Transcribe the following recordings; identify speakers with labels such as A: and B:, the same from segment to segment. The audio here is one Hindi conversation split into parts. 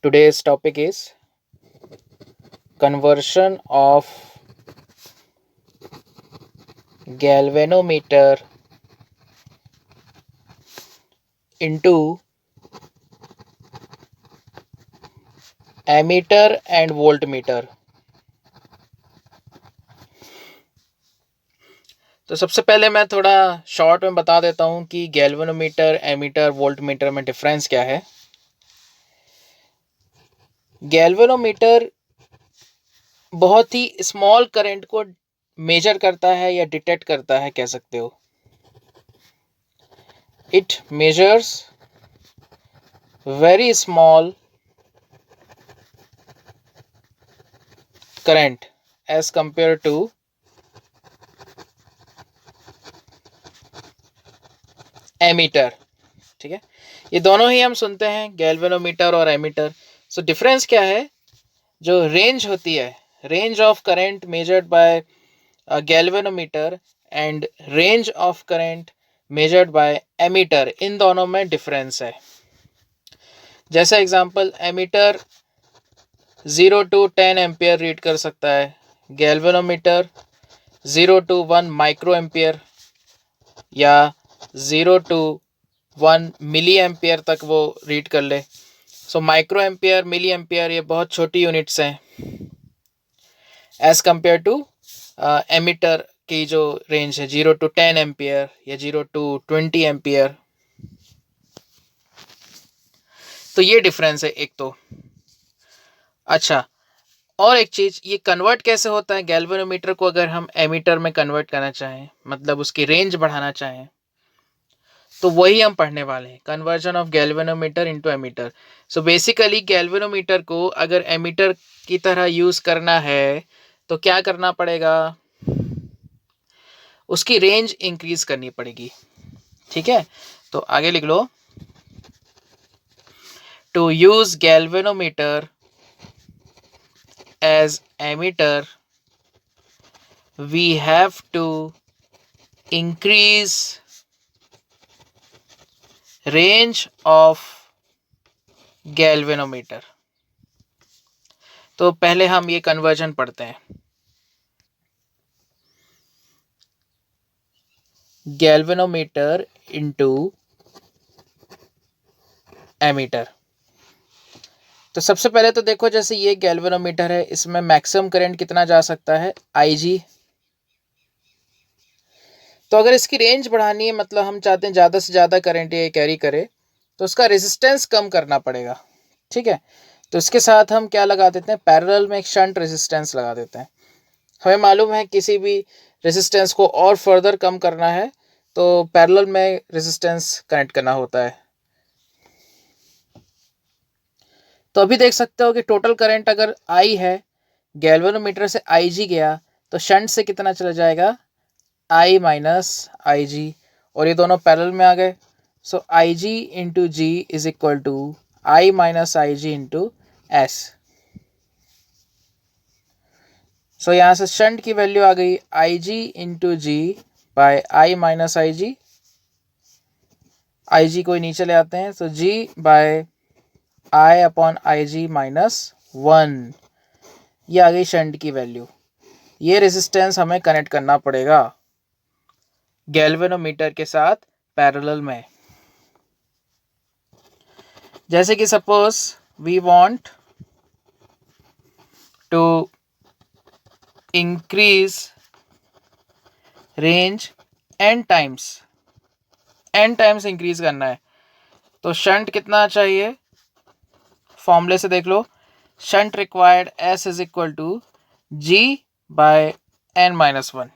A: Today's topic is conversion of galvanometer into ammeter and voltmeter। तो सबसे पहले मैं थोड़ा शॉर्ट में बता देता हूं कि गैल्वेनोमीटर, एमीटर, वोल्टमीटर में डिफरेंस क्या है। गैल्वेनोमीटर बहुत ही स्मॉल करंट को मेजर करता है या डिटेक्ट करता है, कह सकते हो। It measures very small current as compare to ammeter. ठीक है, ये दोनों ही हम सुनते हैं, गैल्वेनोमीटर और एमीटर। सो डिफरेंस क्या है? जो रेंज होती है, range of current measured by galvanometer and range of current measured by ammeter, इन दोनों में डिफरेंस है। जैसे example, ammeter 0 to 10 ampere read कर सकता है, गैल्वेनोमीटर 0 to 1 माइक्रो एम्पियर या 0 to 1 मिली एम्पियर तक वो रीड कर ले। So micro ampere, milli ampere ये बहुत छोटी यूनिट्स हैं एज कंपेयर टू एमीटर की जो रेंज है 0 to 10 एम्पियर या 0 to 20 एम्पियर। तो ये डिफरेंस है एक तो। अच्छा, और एक चीज, ये कन्वर्ट कैसे होता है? गैल्वेनोमीटर को अगर हम एमीटर में कन्वर्ट करना चाहें, मतलब उसकी रेंज बढ़ाना चाहें, तो वही हम पढ़ने वाले हैं, conversion of galvanometer into ammeter. So basically galvanometer को अगर एमीटर की तरह यूज करना है तो क्या करना पड़ेगा? उसकी रेंज इंक्रीज करनी पड़ेगी। ठीक है, तो आगे लिख लो, to use galvanometer as ammeter we have to increase range of galvanometer। तो पहले हम ये कन्वर्जन पढ़ते हैं, गैल्वेनोमीटर इनटू एमीटर। तो सबसे पहले तो देखो, जैसे ये गैल्वेनोमीटर है, इसमें मैक्सिमम करंट कितना जा सकता है? IG। तो अगर इसकी रेंज बढ़ानी है, मतलब हम चाहते हैं ज़्यादा से ज़्यादा करंट ये कैरी करे, तो उसका रेजिस्टेंस कम करना पड़ेगा। ठीक है, तो इसके साथ हम क्या लगा देते हैं? पैरेलल में एक शंट रेजिस्टेंस लगा देते हैं। हमें मालूम है किसी भी रेजिस्टेंस को और फर्दर कम करना है तो पैरेलल में रेजिस्टेंस कनेक्ट करना होता है। तो अभी देख सकते हो कि टोटल करंट अगर I है, गैल्वेनोमीटर से IG गया, तो शंट से कितना चला जाएगा? I माइनस IG, और ये दोनों पैरेलल में आ गए। So IG into G is equal to I minus IG into S. So यहाँ से शंट की वैल्यू आ गई IG into G by I minus IG। IG को नीचे ले आते हैं, तो G by I upon IG minus 1, ये आ गई शंट की वैल्यू। ये रेजिस्टेंस हमें कनेक्ट करना पड़ेगा गैल्वेनोमीटर के साथ पैरेलल में। जैसे कि suppose we want to increase range n times increase करना है, तो शंट कितना चाहिए? फॉर्मूले से देख लो, shunt required S is equal to G by n-1।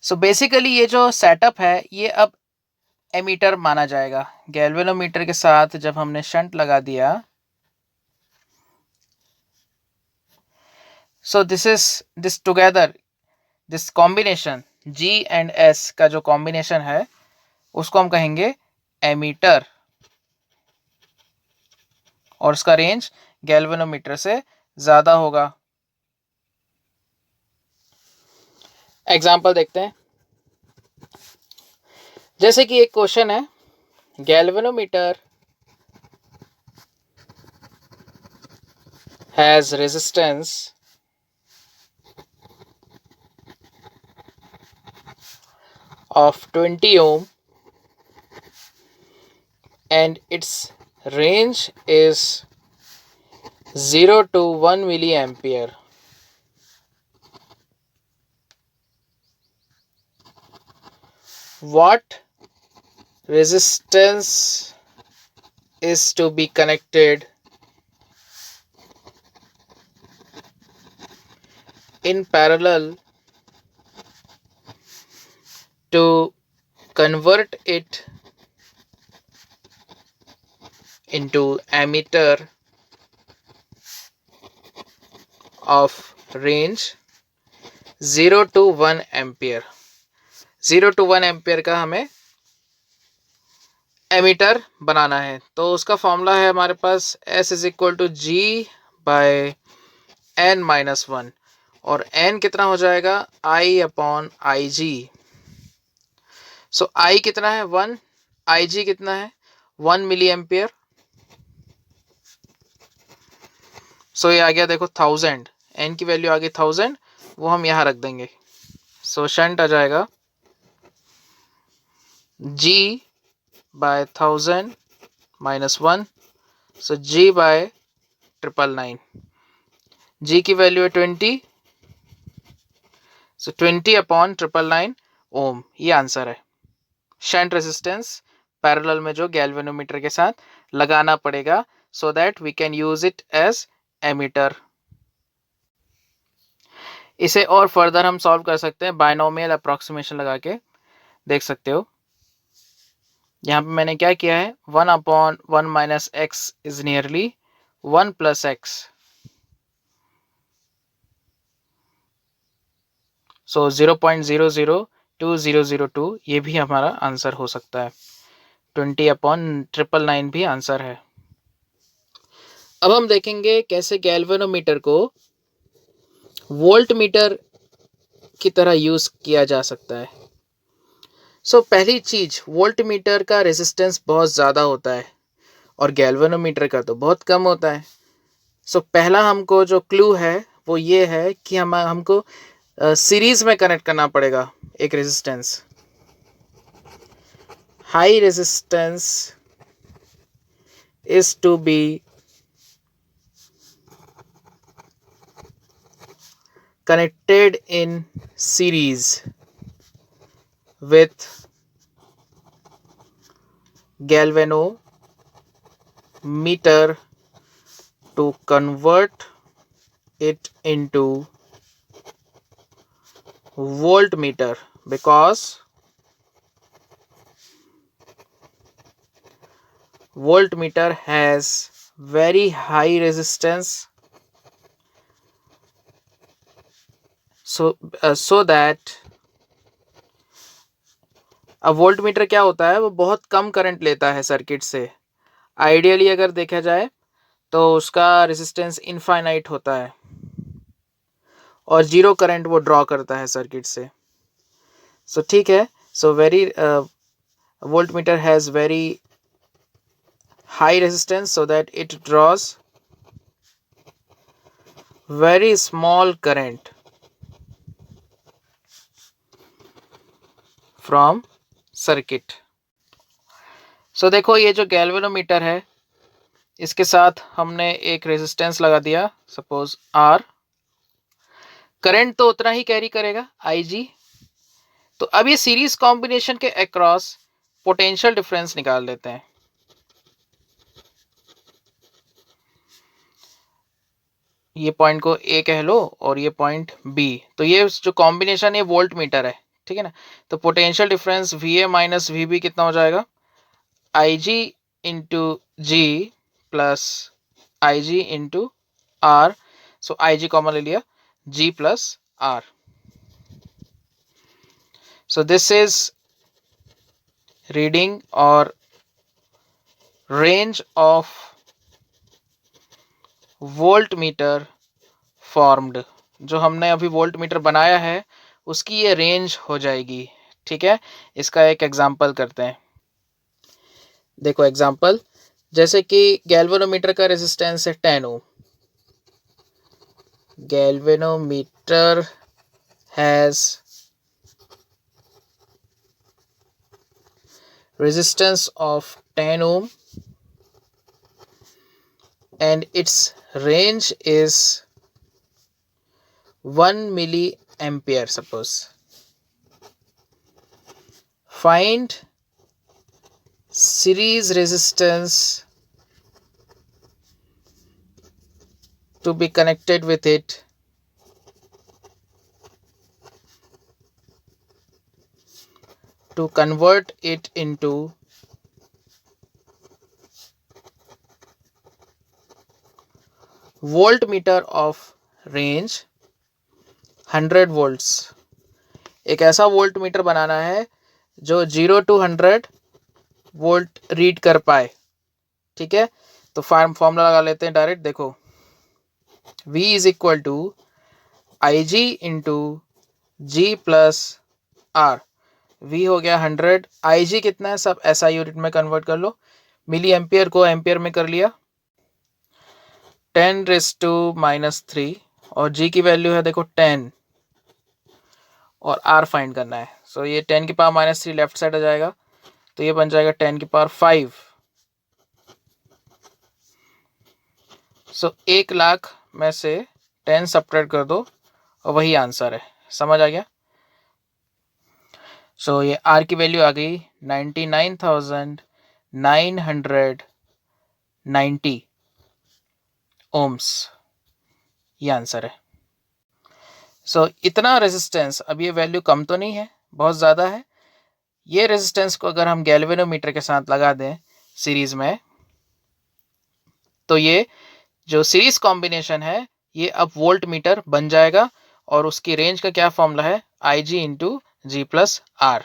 A: So basically ये जो सेटअप है ये अब एमीटर माना जाएगा। गैल्वेनोमीटर के साथ जब हमने शंट लगा दिया, so this together, this combination G and S का जो कॉम्बिनेशन है उसको हम कहेंगे एमीटर, और उसका रेंज गैल्वेनोमीटर से ज़्यादा होगा। एग्जाम्पल देखते हैं। जैसे कि एक क्वेश्चन है, galvanometer has resistance of 20 ohm and its range is 0 to 1 milliampere. What resistance is to be connected in parallel to convert it into ammeter of range 0 to 1 ampere. 0 to 1 ampere का हमें एमीटर बनाना है. तो उसका फॉर्मूला है हमारे पास S is equal to G by n-1 और n कितना हो जाएगा I upon IG. So I कितना है 1, IG कितना है 1 मिली एम्पियर. सो ये आ गया देखो 1000, n की वैल्यू आ गई 1000, वो हम यहाँ रख देंगे. सो शंट आ जाएगा G बाय 1000 माइनस 1, सो G बाय 999. G की वैल्यू है 20, सो 20 अपॉन 999 ओम. ये आंसर है. शंट रेजिस्टेंस पैरेलल में जो गैल्वेनोमीटर के साथ लगाना पड़ेगा so that we can use it as ammeter. इसे और फर्दर हम सॉल्व कर सकते हैं बायनोमियल अप्रोक्सीमेशन लगा के. देख सकते हो यहाँ पे मैंने क्या किया है 1 upon 1 minus x is nearly 1 plus x. So 0.002002 ये भी हमारा आंसर हो सकता है. 20 अपॉन 999 भी आंसर है. अब हम देखेंगे कैसे गैल्वेनोमीटर को वोल्ट मीटर की तरह यूज किया जा सकता है. सो पहली चीज वोल्ट मीटर का रेजिस्टेंस बहुत ज़्यादा होता है और गैल्वेनोमीटर का तो बहुत कम होता है. सो पहला हमको जो क्लू है वो ये है कि हमको सीरीज में कनेक्ट करना पड़ेगा एक resistance. High resistance is to be connected in series with galvanometer to convert it into voltmeter, because voltmeter has very high resistance. So that अब वोल्ट मीटर क्या होता है वो बहुत कम करंट लेता है सर्किट से. आइडियली अगर देखा जाए तो उसका रेजिस्टेंस इनफाइनाइट होता है और जीरो करंट वो ड्रॉ करता है सर्किट से. सो ठीक है. So very voltmeter has very high resistance so that it draws very small current from circuit. So देखो ये जो गैल्वेनोमीटर है इसके साथ हमने एक रेजिस्टेंस लगा दिया सपोज R. करंट तो उतना ही कैरी करेगा IG. तो अब ये सीरीज कॉम्बिनेशन के अक्रॉस पोटेंशियल डिफरेंस निकाल लेते हैं. ये पॉइंट को A कह लो और ये पॉइंट B. तो ये जो कॉम्बिनेशन है वोल्ट मीटर है, ठीक है ना. तो potential difference VA minus VB कितना हो जाएगा IG into G plus IG into R. So IG common ले लिया G plus R. So this is reading और range of voltmeter formed. जो हमने अभी वोल्ट मीटर बनाया है उसकी ये रेंज हो जाएगी. ठीक है. इसका एक एग्जांपल करते हैं. देखो एग्जांपल, जैसे कि गैल्वेनोमीटर का रेजिस्टेंस है 10 ohm. Galvanometer has resistance of 10 ohm and its range is 1 milliampere suppose. Find series resistance to be connected with it to convert it into voltmeter of range 100 volts. एक ऐसा वोल्ट मीटर बनाना है जो 0 to 100 वोल्ट रीड कर पाए। ठीक है, तो फॉर्मूला लगा लेते हैं डायरेक्ट। देखो V is equal to I G into G plus R. V हो गया 100, आई जी कितना है, सब SI यूनिट में कन्वर्ट कर लो। मिली एम्पियर को एम्पियर में कर लिया, 10⁻³ और G की वैल्यू है देखो 10 और R फाइंड करना है। सो ये 10⁻³ लेफ्ट साइड आ जाएगा, तो ये बन जाएगा 10⁵ सो 1 लाख में से 10 सब्ट्रैक्ट कर दो और वही आंसर है। समझ आ गया? सो ये R की वैल्यू आ गई 99,990 ओम्स। ये आंसर है। सो इतना रेजिस्टेंस, अब ये वैल्यू कम तो नहीं है, बहुत ज़्यादा है। ये रेजिस्टेंस को अगर हम गैल्वेनोमीटर के साथ लगा दें सीरीज में, तो ये जो सीरीज कॉम्बिनेशन है ये अब वोल्ट मीटर बन जाएगा और उसकी रेंज का क्या फॉर्मूला है, आई G into G plus are.